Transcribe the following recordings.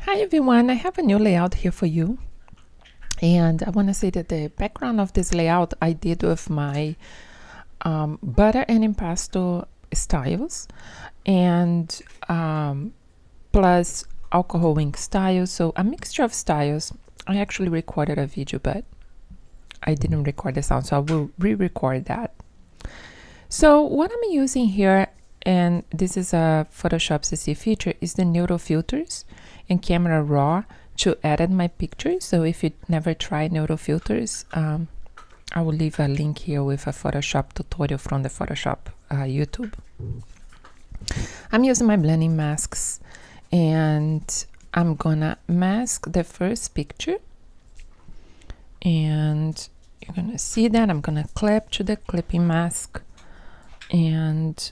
Hi everyone, I have a new layout here for you, and I want to say that the background of this layout I did with my butter and impasto styles and plus alcohol ink styles, so a mixture of styles. I actually recorded a video, but I didn't record the sound, so I will re-record that. So what I'm using here, and this is a Photoshop CC feature, is the Neural Filters and Camera Raw to edit my pictures. So if you never tried Neural Filters, I will leave a link here with a Photoshop tutorial from the Photoshop YouTube. I'm using my blending masks, and I'm gonna mask the first picture, and you're gonna see that I'm gonna clip to the clipping mask, and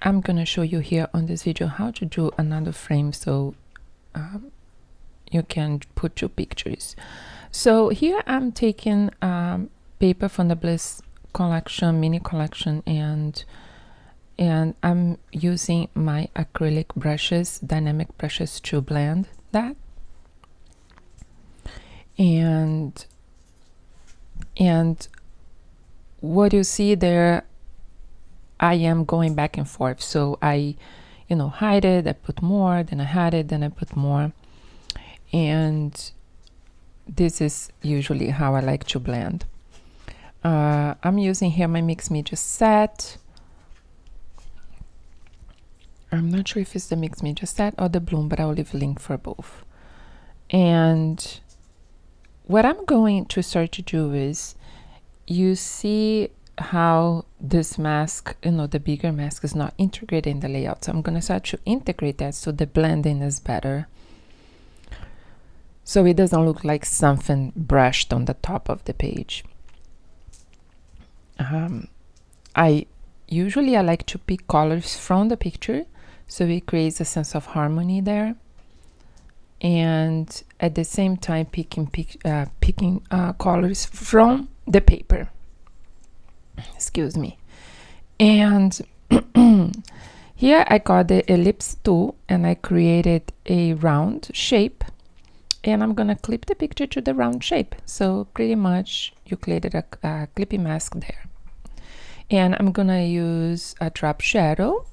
I'm gonna show you here on this video how to do another frame so you can put two pictures. So here I'm taking paper from the Bliss collection, mini collection, and I'm using my acrylic brushes, dynamic brushes, to blend that. And what you see there, I am going back and forth. So I, hide it, I put more, then I hide it, then I put more. And this is usually how I like to blend. I'm using here my Mix Media set. I'm not sure if it's the Mix Media set or the Bloom, but I'll leave a link for both. And what I'm going to start to do is, you see how this mask, the bigger mask is not integrated in the layout. So I'm going to start to integrate that so the blending is better. So it doesn't look like something brushed on the top of the page. I like to pick colors from the picture, so it creates a sense of harmony there. And at the same time picking colors from the paper. Excuse me. And here I got the ellipse tool and I created a round shape, and I'm gonna clip the picture to the round shape. So pretty much you created a clippy mask there. And I'm gonna use a drop shadow,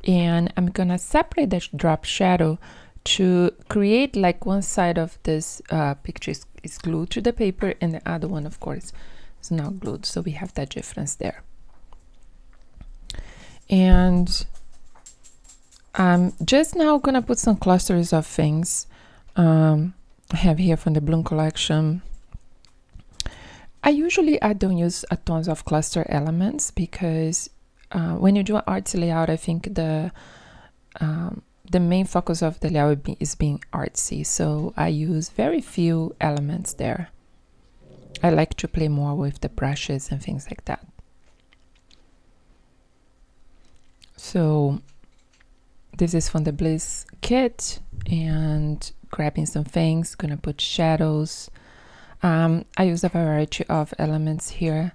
and I'm gonna separate the drop shadow to create like one side of this picture is glued to the paper, and the other one, of course, is not glued. So we have that difference there. And I'm just now gonna put some clusters of things. I have here from the Bloom collection. I don't use a tons of cluster elements because when you do an artsy layout, I think the main focus of the layout is being artsy. So I use very few elements there. I like to play more with the brushes and things like that. So this is from the Bliss kit, and grabbing some things, gonna put shadows. I use a variety of elements here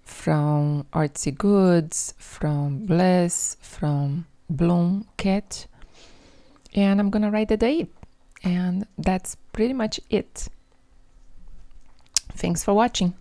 from Artsy Goods, from Bliss, from Bloom kit, and I'm gonna write the date, and that's pretty much it. Thanks for watching.